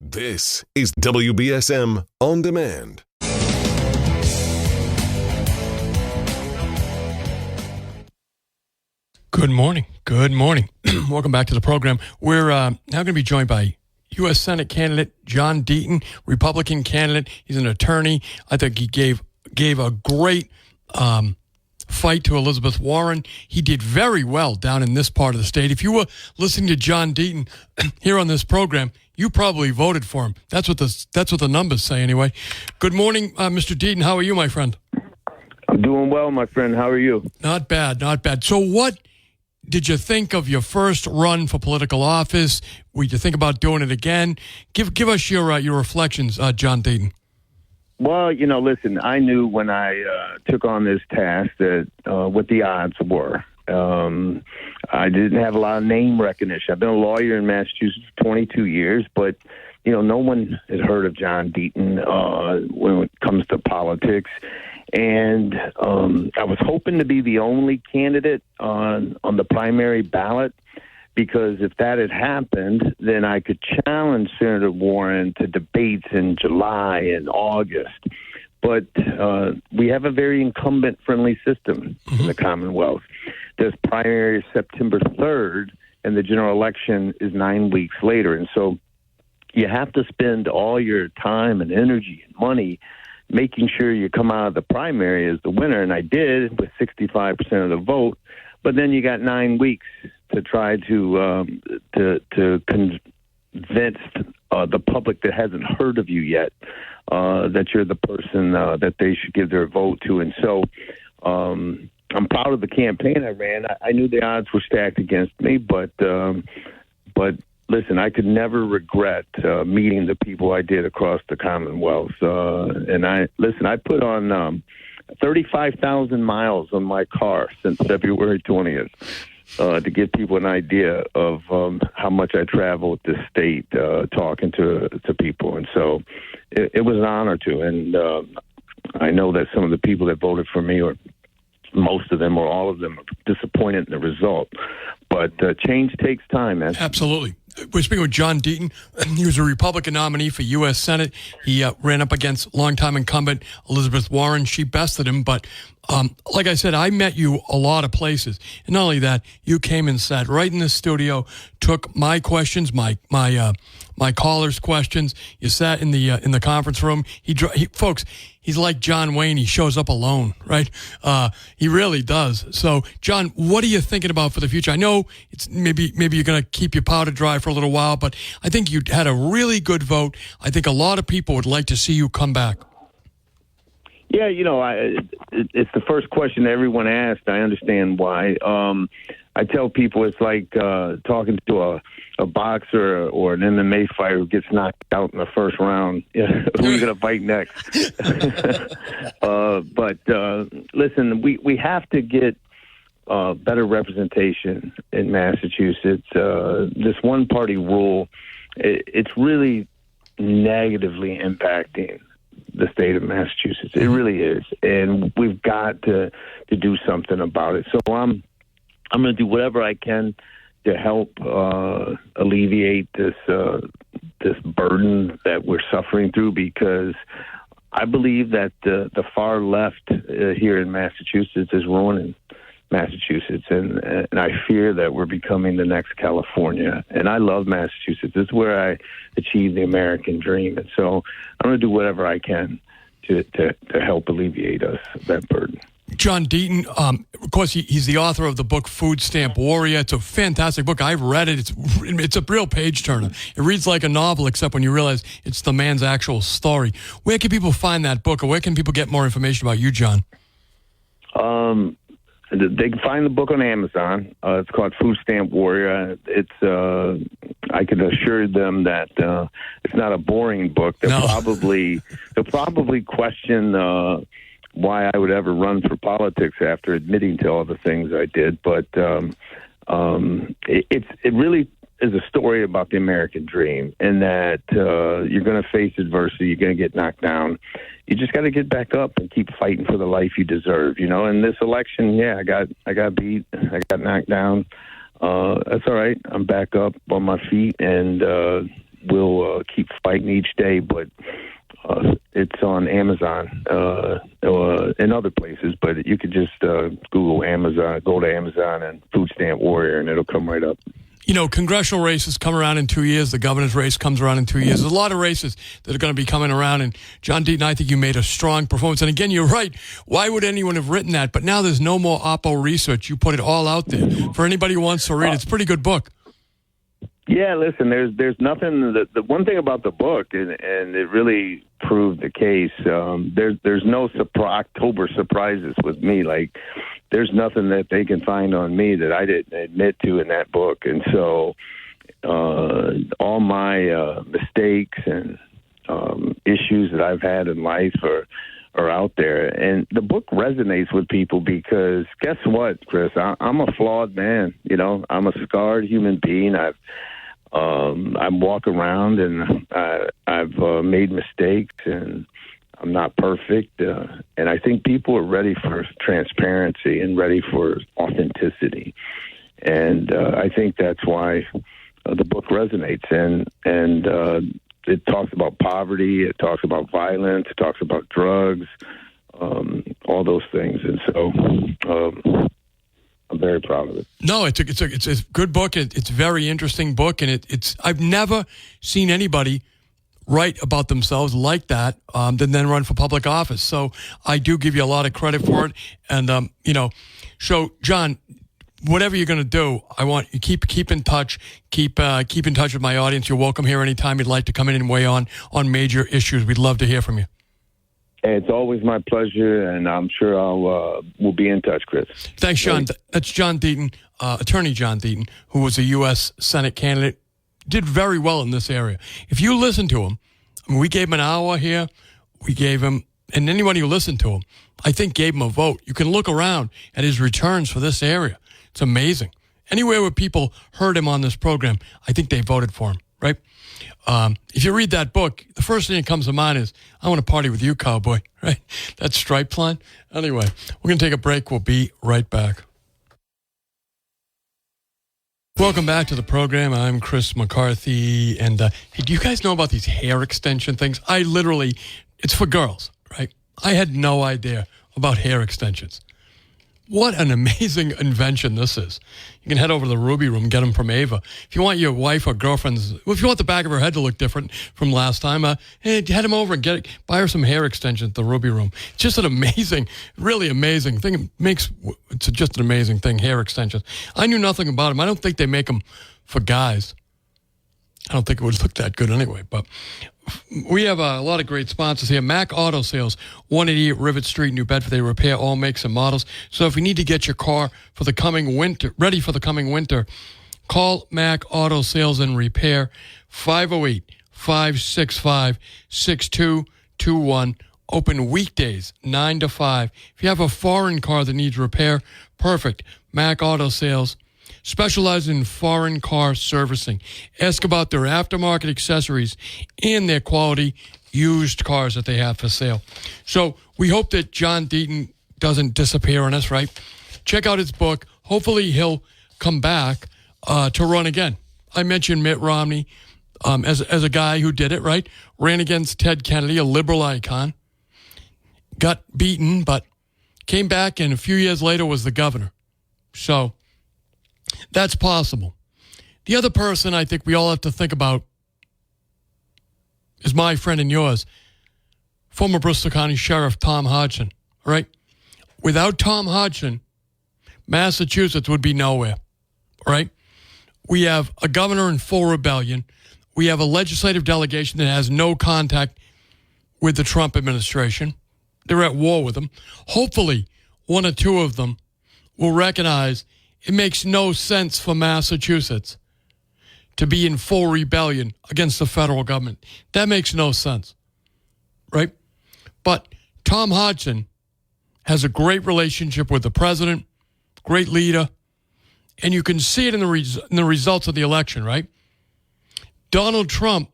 This is WBSM On Demand. Good morning. Good morning. Welcome back to the program. We're now going to be joined by U.S. Senate candidate John Deaton, Republican candidate. He's an attorney. I think he gave a great fight to Elizabeth Warren. He did very well down in this part of the state. If you were listening to John Deaton here on this program, you probably voted for him. That's what the numbers say anyway. Good morning, Mr. Deaton. How are you, my friend? I'm doing well, my friend. How are you? Not bad, not bad. So what did you think of your first run for political office? Would you think about doing it again? Give us your reflections, John Deaton. Well, listen, I knew when I took on this task that what the odds were. I didn't have a lot of name recognition. I've been a lawyer in Massachusetts for 22 years, but, no one had heard of John Deaton when it comes to politics. And I was hoping to be the only candidate on the primary ballot, because if that had happened, then I could challenge Senator Warren to debates in July and August. But we have a very incumbent-friendly system in the Commonwealth. There's primary September 3rd, and the general election is 9 weeks later. And so you have to spend all your time and energy and money making sure you come out of the primary as the winner. And I did with 65% of the vote. But then you got 9 weeks to try to convince the public that hasn't heard of you yet that you're the person that they should give their vote to. And so I'm proud of the campaign I ran. I knew the odds were stacked against me, but listen, I could never regret meeting the people I did across the Commonwealth. And I put on 35,000 miles on my car since February 20th to give people an idea of how much I traveled this state talking to people. And so it was an honor to. And I know that some of the people that voted for me, or most of them or all of them, are disappointed in the result. But change takes time, man. Absolutely. We're speaking with John Deaton. He was a Republican nominee for U.S. Senate. He ran up against longtime incumbent Elizabeth Warren. She bested him, but like I said, I met you a lot of places. And not only that, you came and sat right in the studio, took my questions, my callers' questions. You sat in the conference room. Folks, he's like John Wayne. He shows up alone, right? He really does. So, John, what are you thinking about for the future? I know it's maybe you're going to keep your powder dry for a little while, but I think you had a really good vote. I think a lot of people would like to see you come back. Yeah, it's the first question everyone asked. I understand why. I tell people it's like talking to a boxer or an MMA fighter who gets knocked out in the first round. Who are you going to fight next? But listen, we have to get better representation in Massachusetts. This one-party rule, it's really negatively impacting the state of Massachusetts. It really is, and we've got to do something about it. So I'm going to do whatever I can to help alleviate this burden that we're suffering through, because I believe that the far left here in Massachusetts is ruining Massachusetts, and I fear that we're becoming the next California. And I love Massachusetts. This is where I achieved the American dream. And so I'm going to do whatever I can to help alleviate that burden. John Deaton, of course, he's the author of the book Food Stamp Warrior. It's a fantastic book. I've read it. It's a real page-turner. It reads like a novel, except when you realize it's the man's actual story. Where can people find that book, or where can people get more information about you, John? They can find the book on Amazon. It's called Food Stamp Warrior. I can assure them that it's not a boring book. They'll probably question why I would ever run for politics after admitting to all the things I did. But it really is a story about the American dream, and that you're going to face adversity, you're going to get knocked down. You just got to get back up and keep fighting for the life you deserve. You know, in this election, I got beat, I got knocked down. That's all right. I'm back up on my feet, and we'll keep fighting each day. But it's on Amazon and other places. But you could just Google Amazon, go to Amazon and Food Stamp Warrior, and it'll come right up. You know, congressional races come around in 2 years. The governor's race comes around in 2 years. There's a lot of races that are going to be coming around. And John Deaton, I think you made a strong performance. And again, you're right. Why would anyone have written that? But now there's no more Oppo research. You put it all out there for anybody who wants to read. It's a pretty good book. Yeah, listen, there's nothing. The one thing about the book, and it really proved the case. There's no October surprises with me. Like, there's nothing that they can find on me that I didn't admit to in that book. And so, all my mistakes and issues that I've had in life are out there. And the book resonates with people because guess what, Chris? I'm a flawed man. You know, I'm a scarred human being. I walk around and I've made mistakes and I'm not perfect. And I think people are ready for transparency and ready for authenticity. And I think that's why the book resonates. And it talks about poverty. It talks about violence. It talks about drugs, all those things. And so I'm very proud of it. No, it's a good book. It's a very interesting book, and I've never seen anybody write about themselves like that, then run for public office. So I do give you a lot of credit for it. And so John, whatever you're going to do, I want you keep in touch. Keep in touch with my audience. You're welcome here anytime you'd like to come in and weigh on major issues. We'd love to hear from you. It's always my pleasure, and I'm sure we'll be in touch, Chris. Thanks, John. That's John Deaton, Attorney John Deaton, who was a U.S. Senate candidate, did very well in this area. If you listen to him, I mean, we gave him an hour here. We gave him, and anybody who listened to him, I think gave him a vote. You can look around at his returns for this area. It's amazing. Anywhere where people heard him on this program, I think they voted for him, right? If you read that book, the first thing that comes to mind is, I want to party with you, cowboy, right? That Stripes line. Anyway, we're going to take a break. We'll be right back. Welcome back to the program. I'm Chris McCarthy. And hey, do you guys know about these hair extension things? It's for girls, right? I had no idea about hair extensions. What an amazing invention this is. You can head over to the Ruby Room and get them from Ava. If you want your wife or girlfriend's, if you want the back of her head to look different from last time, hey, head them over and buy her some hair extensions at the Ruby Room. It's just an amazing, really amazing thing. It's just an amazing thing, hair extensions. I knew nothing about them. I don't think they make them for guys. I don't think it would look that good anyway, but we have a lot of great sponsors here. Mac Auto Sales, 188 Rivet Street, New Bedford. They repair all makes and models. So if you need to get your car for the coming winter, ready for the coming winter, call Mac Auto Sales and Repair, 508-565-6221. Open weekdays, 9 to 5. If you have a foreign car that needs repair, perfect. Mac Auto Sales. Specialize in foreign car servicing. Ask about their aftermarket accessories and their quality used cars that they have for sale. So we hope that John Deaton doesn't disappear on us, right? Check out his book. Hopefully he'll come back to run again. I mentioned Mitt Romney as a guy who did it, right? Ran against Ted Kennedy, a liberal icon. Got beaten, but came back and a few years later was the governor. So that's possible. The other person I think we all have to think about is my friend and yours, former Bristol County Sheriff Tom Hodgson, right? Without Tom Hodgson, Massachusetts would be nowhere, right? We have a governor in full rebellion. We have a legislative delegation that has no contact with the Trump administration. They're at war with them. Hopefully, one or two of them will recognize it makes no sense for Massachusetts to be in full rebellion against the federal government. That makes no sense, right? But Tom Hodgson has a great relationship with the president, great leader, and you can see it in the results of the election, right? Donald Trump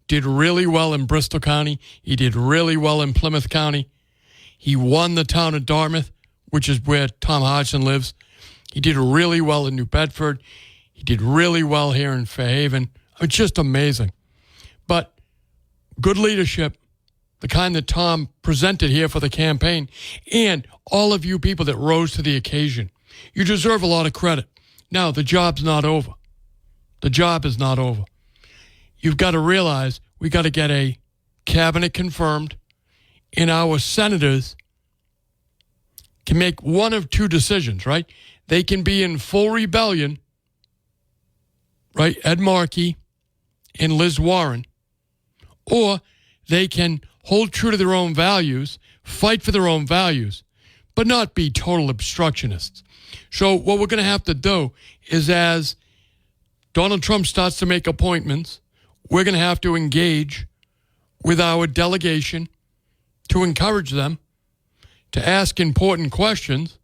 did really well in Bristol County. He did really well in Plymouth County. He won the town of Dartmouth, which is where Tom Hodgson lives. He did really well in New Bedford. He did really well here in Fairhaven. It's just amazing. good leadership, the kind that Tom presented here for the campaign, and all of you people that rose to the occasion. You deserve a lot of credit. Now, the job's not over. The job is not over. You've got to realize we got to get a cabinet confirmed, and our senators can make one of two decisions, right? They can be in full rebellion, right? Ed Markey and Liz Warren, or they can hold true to their own values, fight for their own values, but not be total obstructionists. So what we're going to have to do is, as Donald Trump starts to make appointments, we're going to have to engage with our delegation to encourage them to ask important questions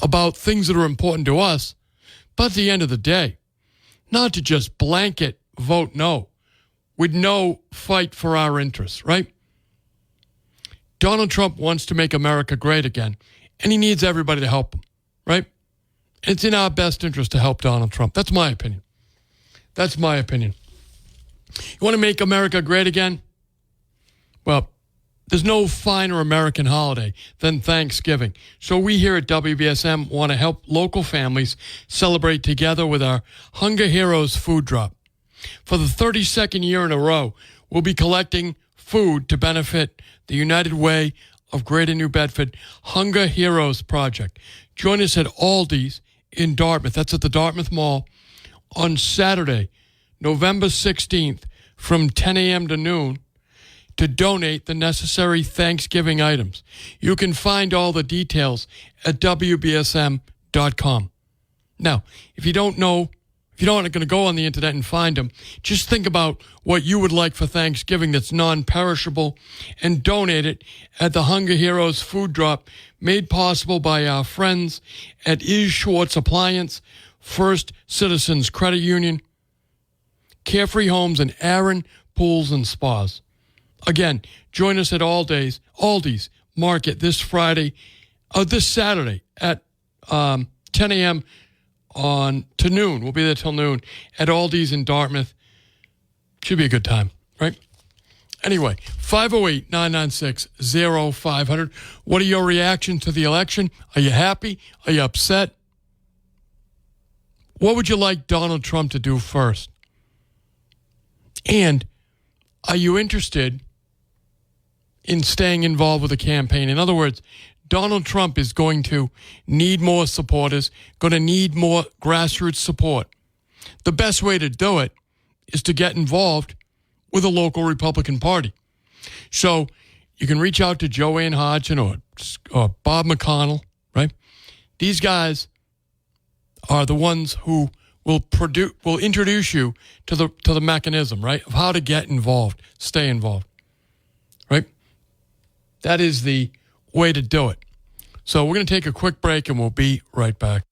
about things that are important to us, but at the end of the day, not to just blanket vote no, with no fight for our interests, right? Donald Trump wants to make America great again, and he needs everybody to help him, right? It's in our best interest to help Donald Trump. That's my opinion. That's my opinion. You want to make America great again? Well, there's no finer American holiday than Thanksgiving. So we here at WBSM want to help local families celebrate together with our Hunger Heroes food drop. For the 32nd year in a row, we'll be collecting food to benefit the United Way of Greater New Bedford Hunger Heroes Project. Join us at Aldi's in Dartmouth. That's at the Dartmouth Mall on Saturday, November 16th from 10 a.m. to noon to donate the necessary Thanksgiving items. You can find all the details at WBSM.com. Now, if you aren't going to go on the internet and find them, just think about what you would like for Thanksgiving that's non-perishable and donate it at the Hunger Heroes food drop made possible by our friends at Is Schwartz Appliance, First Citizens Credit Union, Carefree Homes, and Aaron Pools and Spas. Again, join us at Aldi's Market this Saturday at 10 a.m. to noon. We'll be there till noon at Aldi's in Dartmouth. Should be a good time, right? Anyway, 508-996-0500. What are your reactions to the election? Are you happy? Are you upset? What would you like Donald Trump to do first? And are you interested in staying involved with the campaign? In other words, Donald Trump is going to need more supporters, going to need more grassroots support. The best way to do it is to get involved with a local Republican Party. So you can reach out to Joanne Hodgson or Bob McConnell, right? These guys are the ones who will introduce you to the mechanism, right, of how to get involved, stay involved, right? That is the way to do it. So we're going to take a quick break, and we'll be right back.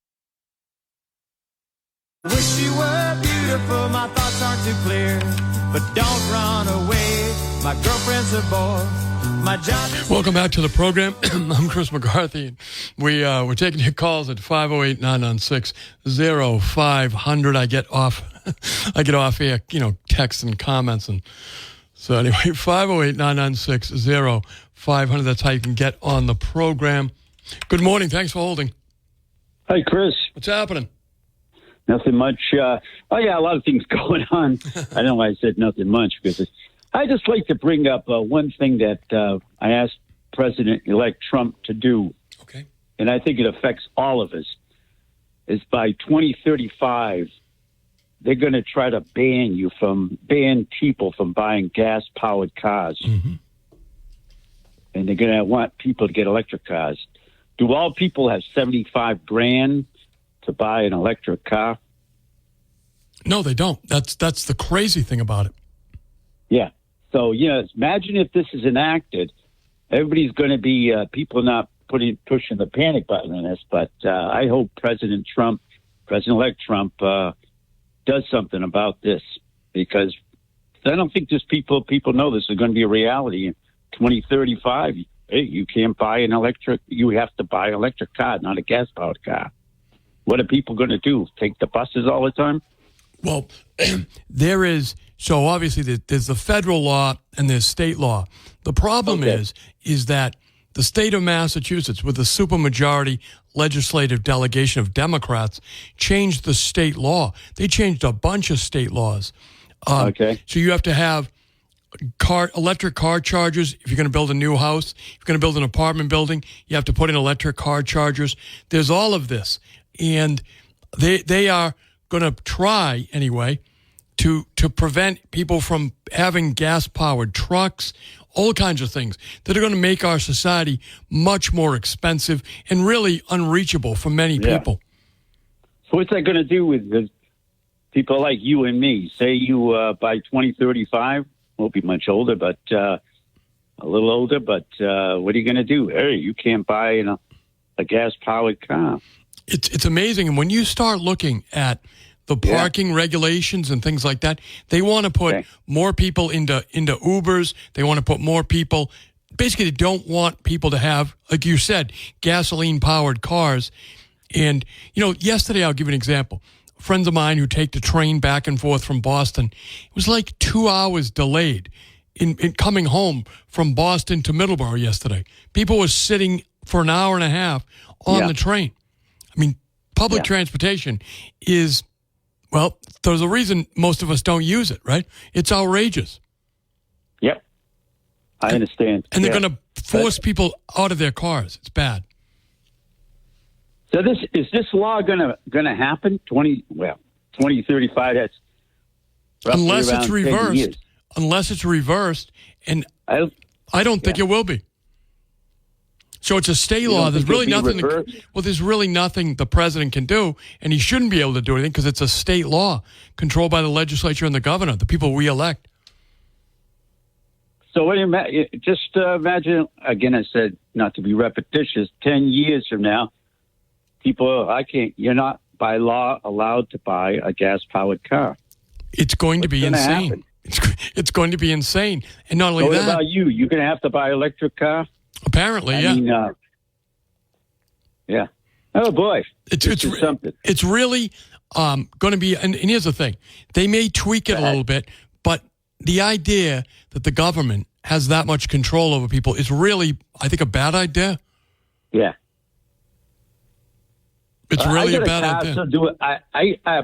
Wish you were beautiful, my thoughts aren't too clear, but don't run away, my girlfriend's a bore, my job is... Welcome back to the program. I'm Chris McCarthy, and we're taking your calls at 508-996-0500. I get off here, texts and comments, and so anyway, 508-996-0500. That's how you can get on the program. Good morning. Thanks for holding. Hi, Chris. What's happening? Nothing much. A lot of things going on. I know I said nothing much because I just like to bring up one thing that I asked President-elect Trump to do. Okay. And I think it affects all of us, is by 2035, they're going to try to ban people from buying gas-powered cars. Mm-hmm. And they're going to want people to get electric cars. Do all people have $75,000 to buy an electric car? No, they don't. That's the crazy thing about it. Yeah. So, imagine if this is enacted. Everybody's going to be, people not pushing the panic button on this, but I hope President-elect Trump does something about this, because I don't think people know this is going to be a reality in 2035. Hey, you can't buy you have to buy an electric car, not a gas-powered car. What are people going to do? Take the buses all the time? Well, there is So obviously there's the federal law and there's state law. The problem is that the state of Massachusetts, with a supermajority legislative delegation of Democrats, changed the state law. They changed a bunch of state laws. So you have to have electric car chargers if you're going to build a new house. If you're going to build an apartment building, you have to put in electric car chargers. There's all of this. And they are going to try, anyway, to prevent people from having gas-powered trucks, all kinds of things that are going to make our society much more expensive and really unreachable for many people. So what's that going to do with the people like you and me? Say you by 2035, won't be much older, but a little older, but what are you going to do? Hey, you can't buy a gas-powered car. It's amazing. And when you start looking at the parking regulations and things like that, they want to put more people into Ubers. They want to put more people. Basically, they don't want people to have, like you said, gasoline-powered cars. And, yesterday, I'll give you an example. Friends of mine who take the train back and forth from Boston, it was like 2 hours delayed in coming home from Boston to Middleborough yesterday. People were sitting for an hour and a half on the train. I mean, public transportation is... Well, there's a reason most of us don't use it, right? It's outrageous. Yep. I understand. And they're going to force people out of their cars. It's bad. So is this law going to happen? 2035, that's unless it's reversed. Unless it's reversed, and I don't think it will be. So it's a state law. There's really nothing. There's really nothing the president can do, and he shouldn't be able to do anything because it's a state law controlled by the legislature and the governor, the people we elect. So just imagine, again, I said not to be repetitious, 10 years from now, you're not by law allowed to buy a gas-powered car. It's going to be insane. It's going to be insane. And not only that. What about you? You're going to have to buy an electric car? Apparently, I mean, yeah. Oh, boy. It's something. It's really going to be, and here's the thing. They may tweak it a little bit, but the idea that the government has that much control over people is really, I think, a bad idea. Yeah. It's really a bad idea. So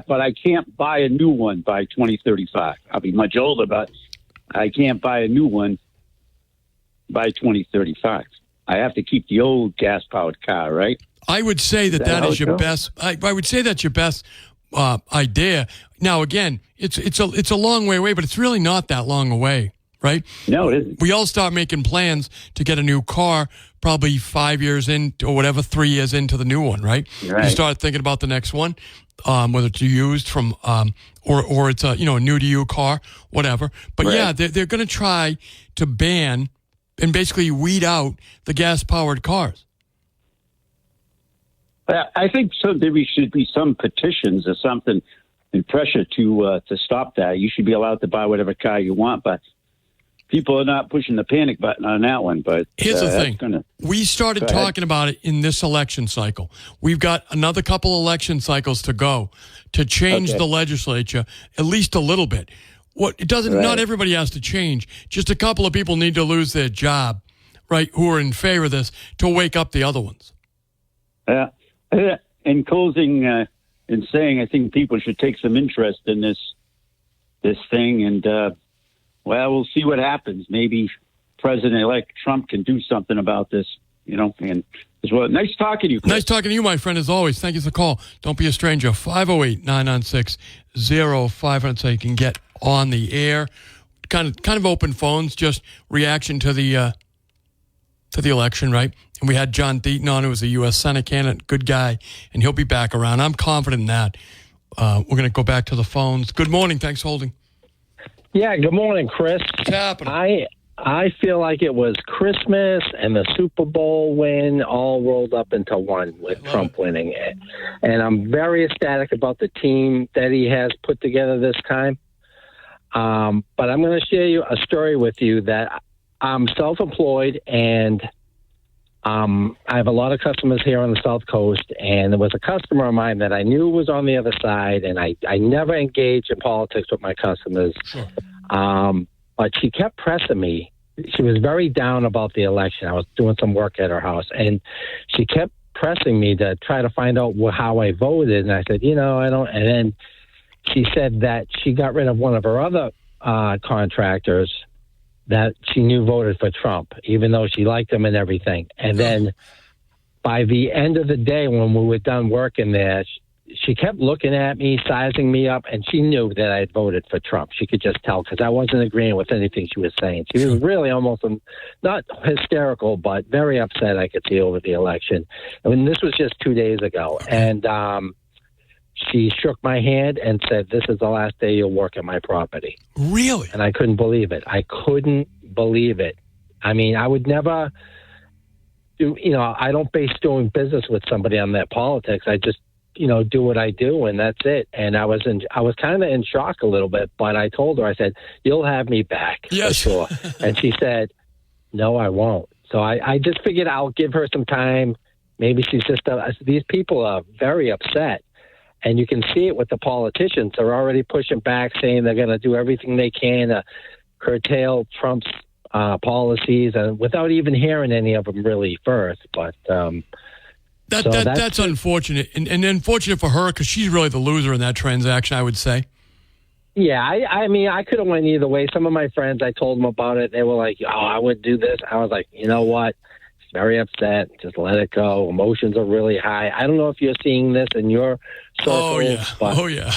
but I can't buy a new one by 2035. I'll be much older, but I can't buy a new one by 2035. I have to keep the old gas-powered car, right? I would say that is your best. I would say that's your best idea. Now, again, it's a long way away, but it's really not that long away, right? No, it isn't. We all start making plans to get a new car probably 5 years in or whatever, 3 years into the new one, right? Right. You start thinking about the next one, whether it's used from or it's a new to you car, whatever. But yeah, they're going to try to ban and basically weed out the gas-powered cars. I think there should be some petitions or something and pressure to stop that. You should be allowed to buy whatever car you want, but people are not pushing the panic button on that one. But here's the thing. We started talking about it in this election cycle. We've got another couple election cycles to go to change the legislature at least a little bit. Not everybody has to change. Just a couple of people need to lose their job, right, who are in favor of this, to wake up the other ones. In closing, in saying, I think people should take some interest in this thing, and we'll see what happens. Maybe President-elect Trump can do something about this, and as well. Nice talking to you, Chris. Nice talking to you, my friend, as always. Thank you for the call. Don't be a stranger. 508-996-0500 so you can get on the air. Kind of open phones, just reaction to the election, right? And we had John Deaton on, who was a U.S. Senate candidate, good guy, and he'll be back around. I'm confident in that. We're going to go back to the phones. Good morning. Thanks for holding. Yeah, good morning, Chris. What's happening? I feel like it was Christmas and the Super Bowl win all rolled up into one with Trump winning it. And I'm very ecstatic about the team that he has put together this time. But I'm going to share a story with you that I'm self-employed, and I have a lot of customers here on the South Coast, and there was a customer of mine that I knew was on the other side, and I never engaged in politics with my customers. Sure. But she kept pressing me. She was very down about the election. I was doing some work at her house, and she kept pressing me to try to find out how I voted. And I said, I don't. And then she said that she got rid of one of her other contractors that she knew voted for Trump, even though she liked him and everything. And then by the end of the day, when we were done working there, she kept looking at me, sizing me up, and she knew that I had voted for Trump. She could just tell because I wasn't agreeing with anything she was saying. She was really almost not hysterical, but very upset, I could see, over the election. I mean, this was just 2 days ago. And she shook my hand and said, "This is the last day you'll work at my property." Really? And I couldn't believe it. I couldn't believe it. I mean, I would never do, I don't base doing business with somebody on their politics. I just, do what I do, and that's it. And I was kind of in shock a little bit, but I told her, I said, "You'll have me back." Yes. For sure. And she said, "No, I won't." So I just figured I'll give her some time. Maybe she's just, these people are very upset. And you can see it with the politicians. They're already pushing back, saying they're going to do everything they can to curtail Trump's policies, and without even hearing any of them really first. But that's unfortunate, and unfortunate for her because she's really the loser in that transaction, I would say. Yeah, I mean, I could have went either way. Some of my friends, I told them about it. They were like, "Oh, I would do this." I was like, you know what? She's very upset. Just let it go. Emotions are really high. I don't know if you're seeing this in your circles. Oh, yeah.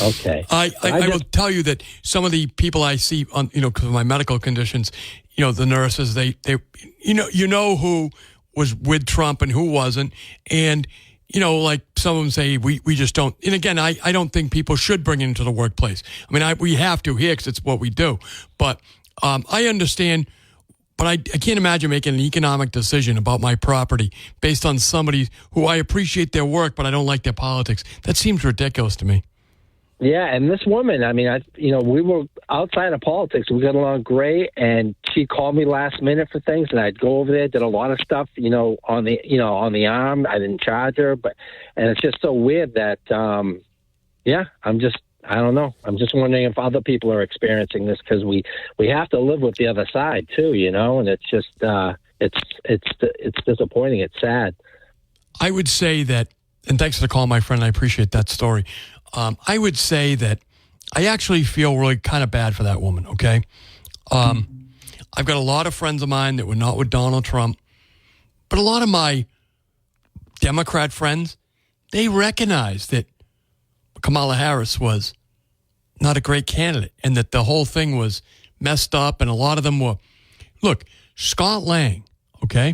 Okay. I will tell you that some of the people I see on, because of my medical conditions, the nurses, they who was with Trump and who wasn't. And, like some of them say, we just don't. And again, I don't think people should bring it into the workplace. I mean, we have to here because it's what we do. But I understand. But I can't imagine making an economic decision about my property based on somebody who I appreciate their work, but I don't like their politics. That seems ridiculous to me. Yeah, and this woman, I mean, we were outside of politics. We got along great, and she called me last minute for things, and I'd go over there, did a lot of stuff, on the arm. I didn't charge her, and it's just so weird that, I don't know. I'm just wondering if other people are experiencing this because we have to live with the other side too, and it's just it's disappointing. It's sad. I would say that, and thanks for the call, my friend. I appreciate that story. I would say that I actually feel really kind of bad for that woman. Okay, I've got a lot of friends of mine that were not with Donald Trump, but a lot of my Democrat friends, they recognize that Kamala Harris was not a great candidate and that the whole thing was messed up, and a lot of them were. Look, Scott Lang, okay,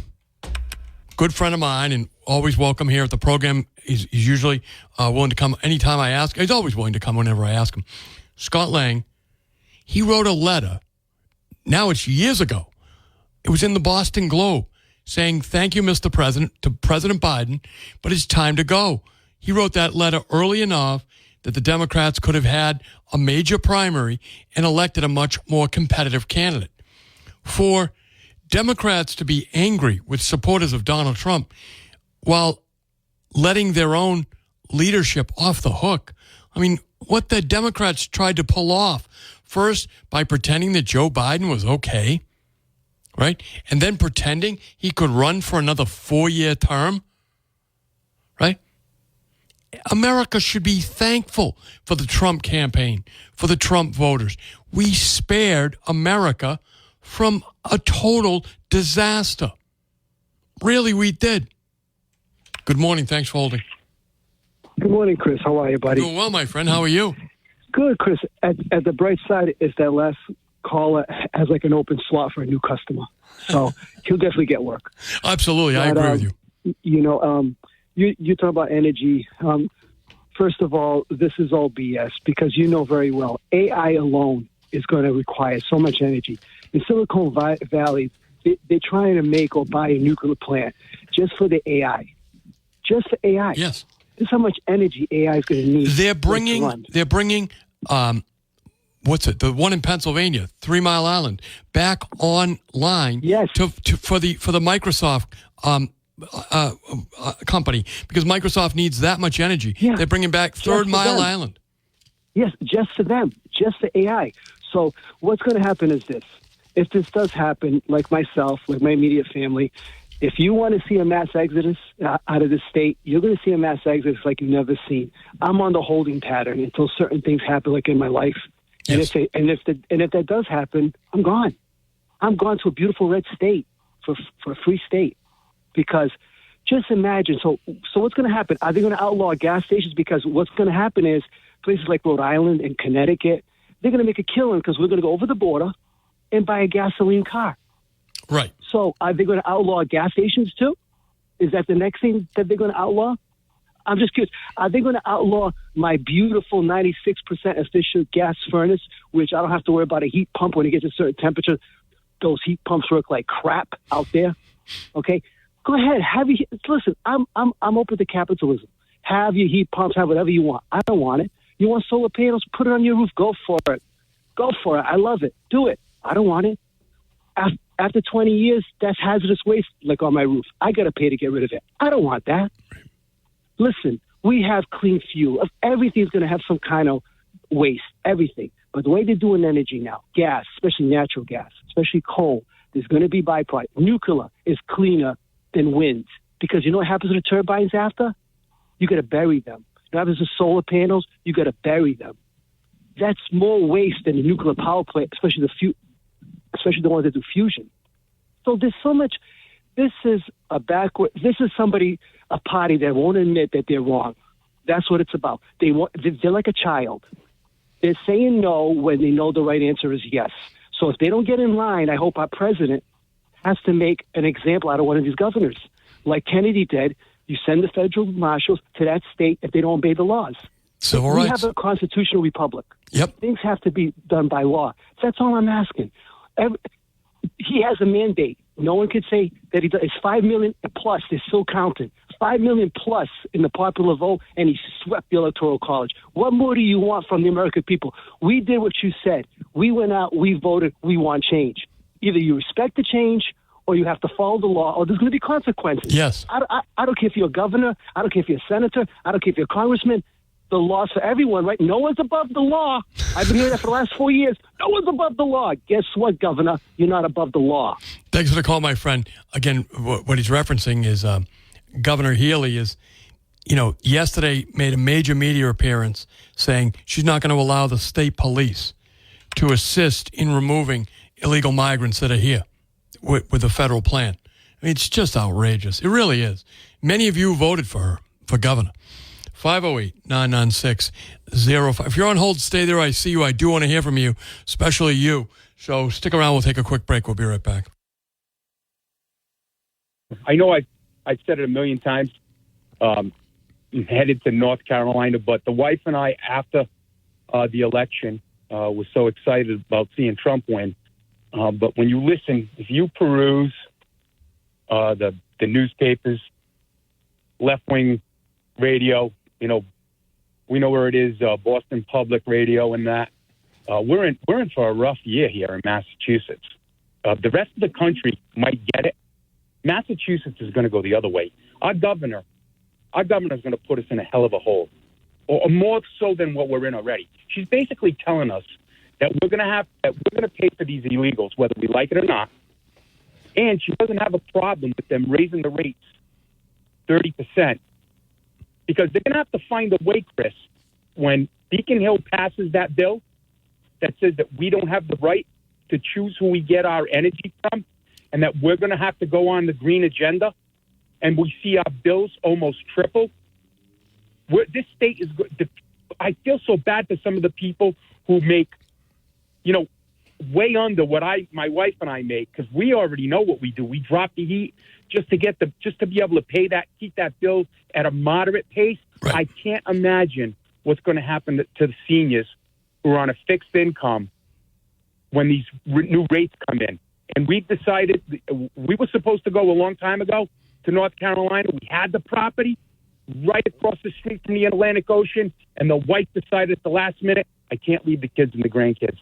good friend of mine and always welcome here at the program. He's usually willing to come anytime I ask. He's always willing to come whenever I ask him. Scott Lang, he wrote a letter. Now it's years ago. It was in the Boston Globe saying, "Thank you, Mr. President," to President Biden, but it's time to go. He wrote that letter early enough that the Democrats could have had a major primary and elected a much more competitive candidate. For Democrats to be angry with supporters of Donald Trump while letting their own leadership off the hook, I mean, what the Democrats tried to pull off, first by pretending that Joe Biden was okay, right? And then pretending he could run for another 4-year term, right? America should be thankful for the Trump campaign, for the Trump voters. We spared America from a total disaster. Really, we did. Good morning. Thanks for holding. Good morning, Chris. How are you, buddy? Doing well, my friend. How are you? Good, Chris. At the bright side is that last caller has like an open slot for a new customer. So he'll definitely get work. Absolutely. I agree with you. You talk about energy. First of all, this is all BS because you know very well AI alone is going to require so much energy. In Silicon Valley, they're trying to make or buy a nuclear plant just for the AI. Just for AI. Yes. This is how much energy AI is going to need. They're bringing what's it? The one in Pennsylvania, 3 Mile Island, back online. Yes. For the Microsoft company because Microsoft needs that much energy. Yeah. They're bringing back Third Mile Island. Yes, just for them, just for AI. So what's going to happen is this. If this does happen, like myself, like my immediate family, if you want to see a mass exodus out of the state, you're going to see a mass exodus like you've never seen. I'm on the holding pattern until certain things happen, like in my life. Yes. And if that does happen, I'm gone. I'm gone to a beautiful red state for a free state. Because just imagine. So what's going to happen? Are they going to outlaw gas stations? Because what's going to happen is places like Rhode Island and Connecticut, they're going to make a killing because we're going to go over the border and buy a gasoline car. Right. So are they going to outlaw gas stations too? Is that the next thing that they're going to outlaw? I'm just curious. Are they going to outlaw my beautiful 96% efficient gas furnace, which I don't have to worry about a heat pump when it gets a certain temperature? Those heat pumps work like crap out there. Okay, go ahead. Listen, I'm open to capitalism. Have your heat pumps. Have whatever you want. I don't want it. You want solar panels? Put it on your roof. Go for it. Go for it. I love it. Do it. I don't want it. After 20 years, that's hazardous waste, like on my roof. I got to pay to get rid of it. I don't want that. Listen, we have clean fuel. Everything's going to have some kind of waste, everything. But the way they're doing energy now, gas, especially natural gas, especially coal, there's going to be byproduct. Nuclear is cleaner than wind because you know what happens to the turbines after? You got to bury them. You know what happens to solar panels? You got to bury them. That's more waste than the nuclear power plant, especially the ones that do fusion. So there's so much. This is a party that won't admit that they're wrong. That's what it's about. They're like a child. They're saying no when they know the right answer is yes. So if they don't get in line, I hope our president has to make an example out of one of these governors. Like Kennedy did, you send the federal marshals to that state if they don't obey the laws. Civil rights. We have a constitutional republic. Yep. Things have to be done by law. That's all I'm asking. He has a mandate. No one could say that he does. It's 5 million plus. They're still counting. 5 million plus in the popular vote, and he swept the Electoral College. What more do you want from the American people? We did what you said. We went out. We voted. We want change. Either you respect the change or you have to follow the law, or there's going to be consequences. Yes. I don't care if you're a governor. I don't care if you're a senator. I don't care if you're a congressman. The law's for everyone, right? No one's above the law. I've been hearing that for the last 4 years. No one's above the law. Guess what, Governor? You're not above the law. Thanks for the call, my friend. Again, what he's referencing is Governor Healy is, yesterday made a major media appearance saying she's not going to allow the state police to assist in removing illegal migrants that are here with the federal plan. I mean, it's just outrageous. It really is. Many of you voted for her for governor. 508-996-05. If you're on hold, stay there. I see you. I do want to hear from you, especially you. So stick around. We'll take a quick break. We'll be right back. I know I've said it a million times, headed to North Carolina, but the wife and I, after the election, was so excited about seeing Trump win. But when you listen, if you peruse the newspapers, left-wing radio, we know where it is, Boston Public Radio and that. We're in for a rough year here in Massachusetts. The rest of the country might get it. Massachusetts is going to go the other way. Our governor is going to put us in a hell of a hole, or more so than what we're in already. She's basically telling us that we're going to pay for these illegals, whether we like it or not. And she doesn't have a problem with them raising the rates 30%. Because they're going to have to find a way, Chris, when Beacon Hill passes that bill that says that we don't have the right to choose who we get our energy from, and that we're going to have to go on the green agenda, and we see our bills almost triple. This state is good. I feel so bad for some of the people who make, way under what my wife and I make, because we already know what we do. We drop the heat just to be able to pay that, keep that bill at a moderate pace. Right. I can't imagine what's going to happen to the seniors who are on a fixed income when these new rates come in. And we've decided we were supposed to go a long time ago to North Carolina. We had the property right across the street from the Atlantic Ocean, and the wife decided at the last minute, I can't leave the kids and the grandkids.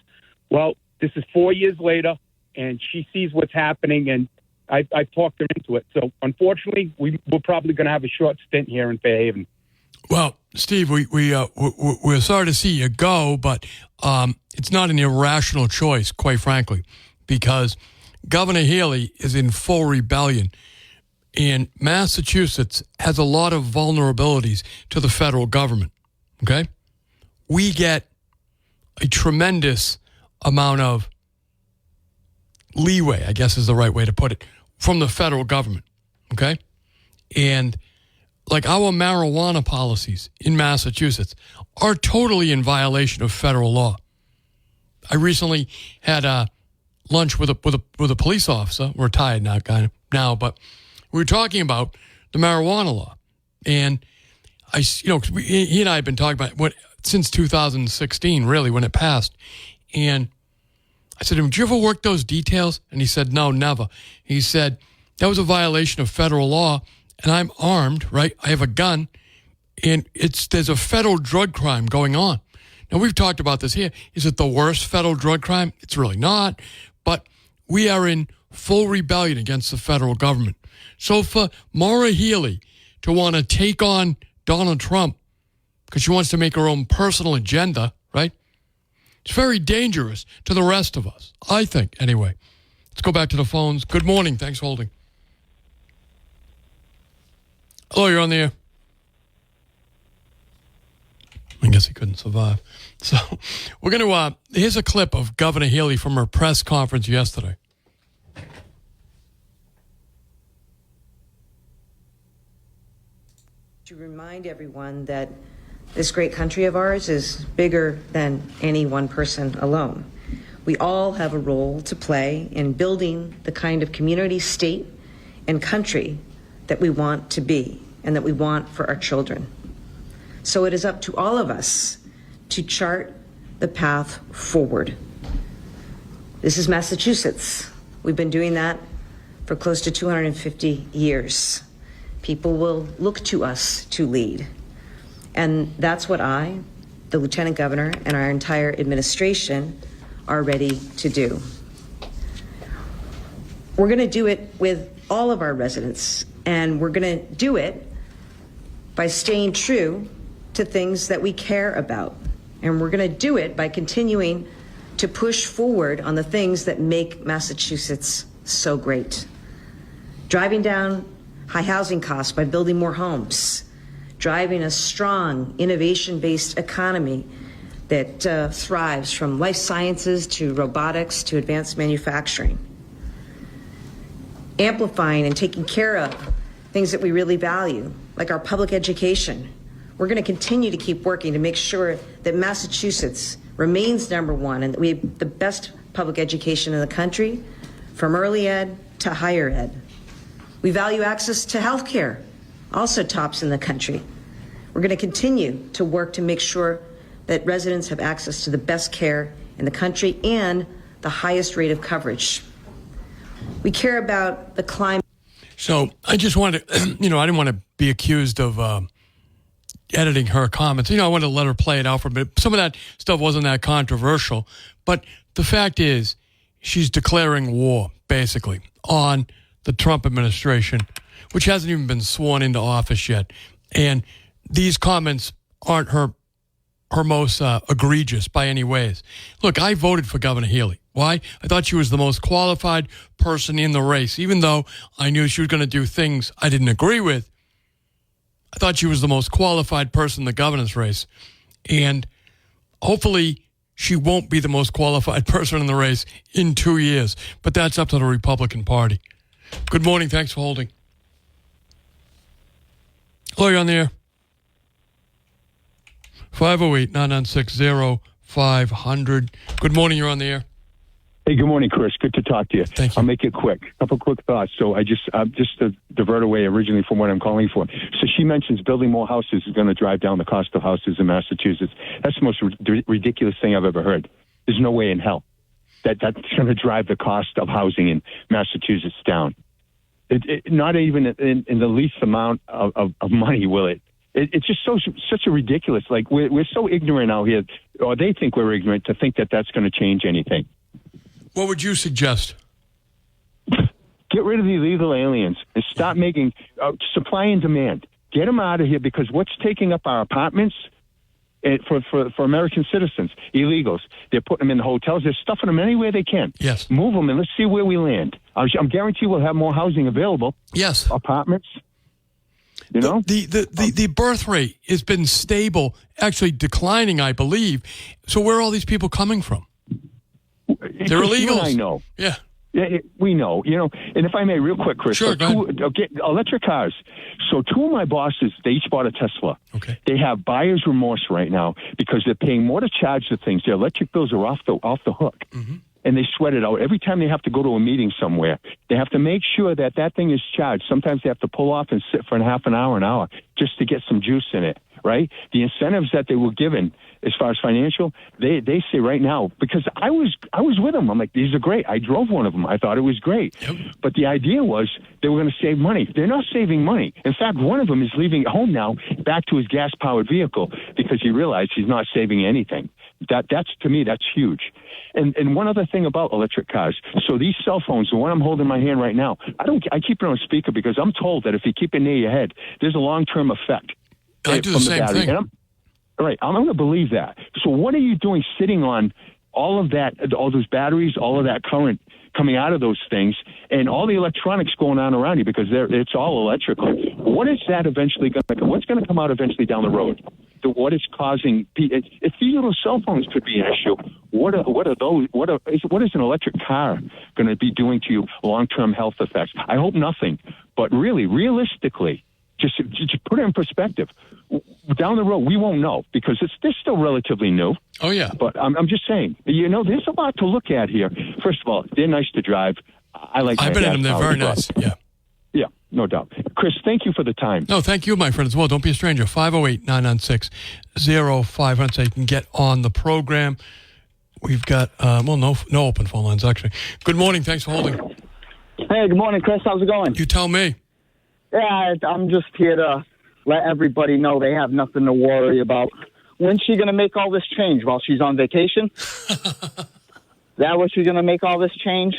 Well, this is 4 years later, and she sees what's happening, and I talked her into it. So unfortunately, we're probably going to have a short stint here in Fairhaven. Well, Steve, we're sorry to see you go, but it's not an irrational choice, quite frankly, because Governor Healy is in full rebellion. And Massachusetts has a lot of vulnerabilities to the federal government, okay? We get a tremendous amount of leeway, I guess is the right way to put it, from the federal government, okay? And like our marijuana policies in Massachusetts are totally in violation of federal law. I recently had a lunch with a police officer, retired now, but we were talking about the marijuana law, and he and I have been talking about since 2016, really, when it passed. And I said to him, "Did you ever work those details?" And he said, "No, never." He said, "That was a violation of federal law, and I'm armed, right? I have a gun, and there's a federal drug crime going on." Now, we've talked about this here. Is it the worst federal drug crime? It's really not, but we are in full rebellion against the federal government. So for Maura Healey to want to take on Donald Trump because she wants to make her own personal agenda, right? It's very dangerous to the rest of us, I think, anyway. Let's go back to the phones. Good morning. Thanks for holding. Hello, you're on the air. I guess he couldn't survive. So we're going to, here's a clip of Governor Healey from her press conference yesterday. To remind everyone that this great country of ours is bigger than any one person alone. We all have a role to play in building the kind of community, state, and country that we want to be and that we want for our children. So it is up to all of us to chart the path forward. This is Massachusetts. We've been doing that for close to 250 years. People will look to us to lead. And that's what I, the Lieutenant Governor, and our entire administration are ready to do. We're going to do it with all of our residents, and we're going to do it by staying true to things that we care about. And we're going to do it by continuing to push forward on the things that make Massachusetts so great. Driving down high housing costs by building more homes, driving a strong, innovation-based economy that thrives from life sciences to robotics to advanced manufacturing. Amplifying and taking care of things that we really value, like our public education. We're going to continue to keep working to make sure that Massachusetts remains number one and that we have the best public education in the country, from early ed to higher ed. We value access to health care, also tops in the country. We're going to continue to work to make sure that residents have access to the best care in the country and the highest rate of coverage. We care about the climate. So I just wanted to, I didn't want to be accused of editing her comments. I wanted to let her play it out for a bit. Some of that stuff wasn't that controversial. But the fact is, she's declaring war, basically, on the Trump administration, which hasn't even been sworn into office yet. And these comments aren't her most egregious by any ways. Look, I voted for Governor Healey. Why? I thought she was the most qualified person in the race, even though I knew she was going to do things I didn't agree with. I thought she was the most qualified person in the governor's race. And hopefully she won't be the most qualified person in the race in 2 years. But that's up to the Republican Party. Good morning. Thanks for holding. Hello, you're on the air. 508-996-0500. Good morning. You're on the air. Hey, good morning, Chris. Good to talk to you. Thank you. I'll make it quick. A couple quick thoughts. So I just to divert away originally from what I'm calling for. So she mentions building more houses is going to drive down the cost of houses in Massachusetts. That's the most ridiculous thing I've ever heard. There's no way in hell that's going to drive the cost of housing in Massachusetts down. Not even in the least amount of money will it. It's just such a ridiculous. Like we're so ignorant out here, or they think we're ignorant to think that that's going to change anything. What would you suggest? Get rid of the illegal aliens and stop making supply and demand. Get them out of here, because what's taking up our apartments for American citizens, illegals, they're putting them in the hotels. They're stuffing them anywhere they can. Yes. Move them and let's see where we land. I'm guaranteed we'll have more housing available. Yes. Apartments. You know? The birth rate has been stable, actually declining, I believe. So where are all these people coming from? They're illegals. I know. Yeah. Yeah, we know, and if I may, real quick, Chris. Sure, go ahead. Electric cars. So 2 of my bosses, they each bought a Tesla. Okay. They have buyer's remorse right now because they're paying more to charge the things. Their electric bills are off the hook. Mm-hmm. And they sweat it out. Every time they have to go to a meeting somewhere, they have to make sure that thing is charged. Sometimes they have to pull off and sit for half an hour, just to get some juice in it, right? The incentives that they were given as far as financial, they say right now, because I was with them. I'm like, these are great. I drove one of them. I thought it was great. Yep. But the idea was they were going to save money. They're not saving money. In fact, one of them is leaving home now back to his gas-powered vehicle because he realized he's not saving anything. That's to me, that's huge. And one other thing about electric cars. So these cell phones, the one I'm holding in my hand right now, I keep it on speaker because I'm told that if you keep it near your head, there's a long-term effect. I do the same thing. I'm going to believe that. So what are you doing sitting on all of that, all those batteries, all of that current coming out of those things, and all the electronics going on around you because it's all electrical? What is that eventually going to? What's going to come out eventually down the road? What is causing? If these little cell phones could be an issue, what are those? What is an electric car going to be doing to you? Long-term health effects? I hope nothing, but really, realistically. Just put it in perspective. Down the road, we won't know because they're still relatively new. Oh, yeah. But I'm just saying, there's a lot to look at here. First of all, they're nice to drive. I've been in them. They're very nice. Yeah. Yeah, no doubt. Chris, thank you for the time. No, thank you, my friend, as well. Don't be a stranger. 508-996-0500 so you can get on the program. We've got, no open phone lines, actually. Good morning. Thanks for holding. Hey, good morning, Chris. How's it going? You tell me. Yeah, I'm just here to let everybody know they have nothing to worry about. When's she going to make all this change? While she's on vacation? Is that what she's going to make all this change?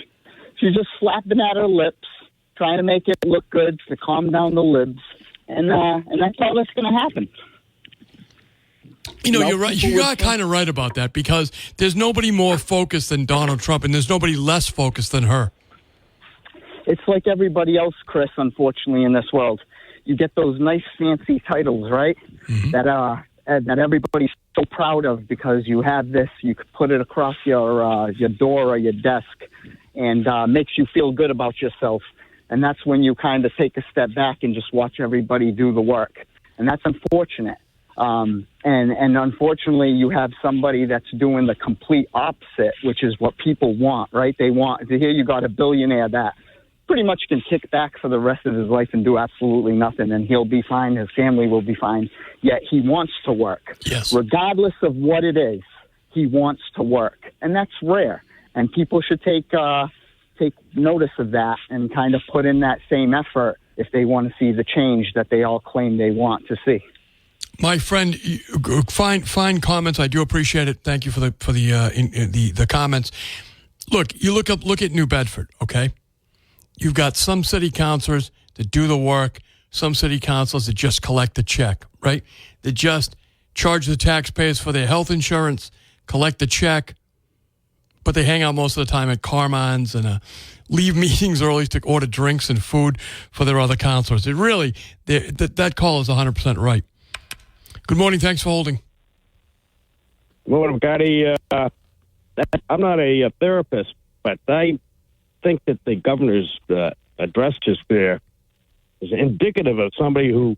She's just flapping at her lips, trying to make it look good to calm down the libs. And that's all that's going to happen. You're right. You are kind of right about that because there's nobody more focused than Donald Trump, and there's nobody less focused than her. It's like everybody else, Chris, unfortunately, in this world. You get those nice, fancy titles, right? Mm-hmm. That everybody's so proud of because you have this. You could put it across your door or your desk and makes you feel good about yourself. And that's when you kind of take a step back and just watch everybody do the work. And that's unfortunate. And unfortunately, you have somebody that's doing the complete opposite, which is what people want, right? They want to hear you got a billionaire that pretty much can kick back for the rest of his life and do absolutely nothing, and he'll be fine. His family will be fine. Yet he wants to work. Yes. Regardless of what it is, he wants to work. And that's rare. And people should take notice of that and kind of put in that same effort if they want to see the change that they all claim they want to see. My friend, fine comments. I do appreciate it. Thank you for the comments. Look at New Bedford, okay? You've got some city councilors that do the work, some city councilors that just collect the check, right? They just charge the taxpayers for their health insurance, collect the check, but they hang out most of the time at Carmine's and leave meetings early to order drinks and food for their other councilors. It really, that call is 100% right. Good morning. Thanks for holding. Good morning, Gotti. I'm not a therapist, but I think that the governor's address just there is indicative of somebody who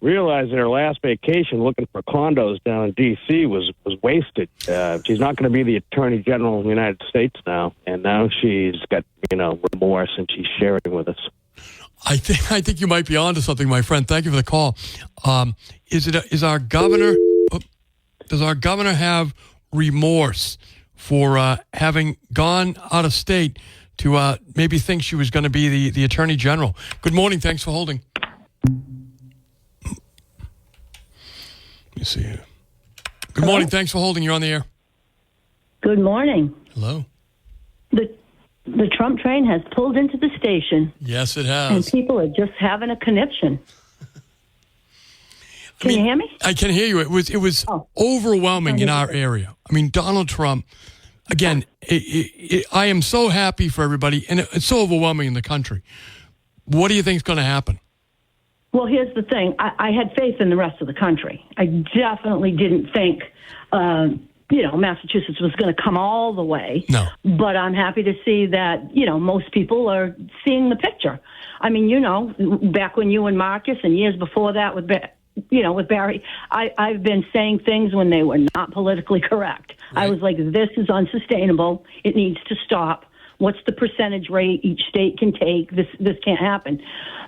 realized their last vacation looking for condos down in D.C. was wasted. She's not going to be the Attorney General of the United States now, and now she's got remorse, and she's sharing with us. I think you might be onto something, my friend. Thank you for the call. Does our governor have remorse for having gone out of state to maybe think she was going to be the Attorney General? Good morning. Thanks for holding. Let me see here. Good morning. Thanks for holding. You're on the air. Good morning. Hello. The Trump train has pulled into the station. Yes, it And has. people are just having a conniption. Can you hear me? I can hear you. It was overwhelming in our area. I mean, Donald Trump, again, I am so happy for everybody, and it's so overwhelming in the country. What do you think is going to happen? Well, here's the thing. I had faith in the rest of the country. I definitely didn't think, Massachusetts was going to come all the way. No. But I'm happy to see that, most people are seeing the picture. I mean, back when you and Marcus and years before that with Barry, I've been saying things when they were not politically correct. Right. I was like, this is unsustainable. It needs to stop. What's the percentage rate each state can take? This can't happen.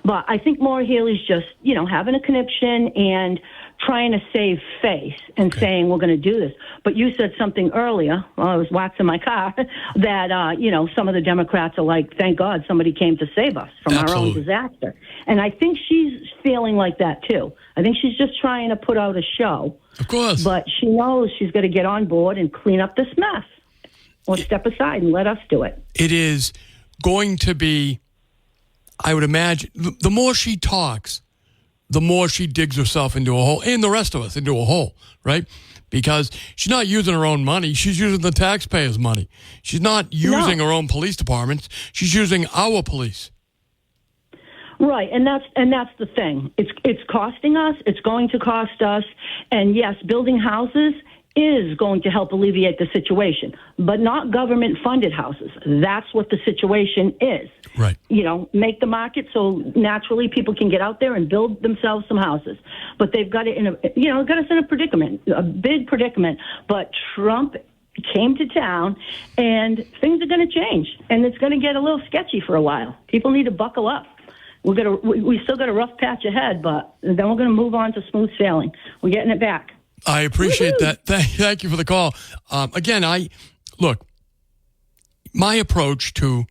But I think Maura Healey's just, having a conniption and trying to save face and saying we're going to do this. But you said something earlier while I was waxing my car that, some of the Democrats are like, thank God somebody came to save us from our own disaster. And I think she's feeling like that, too. I think she's just trying to put out a show. Of course. But she knows she's got to get on board and clean up this mess. Or step aside and let us do it. It is going to be, I would imagine, the more she talks, the more she digs herself into a hole, and the rest of us into a hole, right? Because she's not using her own money. She's using the taxpayers' money. She's not using her own police departments. She's using our police. Right, and that's the thing. It's costing us. It's going to cost us. And yes, building houses is going to help alleviate the situation, but not government-funded houses. That's what the situation is. Right. Make the market so naturally people can get out there and build themselves some houses. But they've got it got us in a predicament, a big predicament. But Trump came to town, and things are going to change, and it's going to get a little sketchy for a while. People need to buckle up. We still got a rough patch ahead, but then we're going to move on to smooth sailing. We're getting it back. I appreciate that. Thank you for the call. Again, my approach to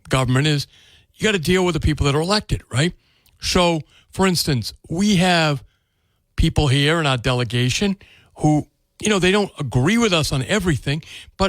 government is you got to deal with the people that are elected, right? So, for instance, we have people here in our delegation who, they don't agree with us on everything, but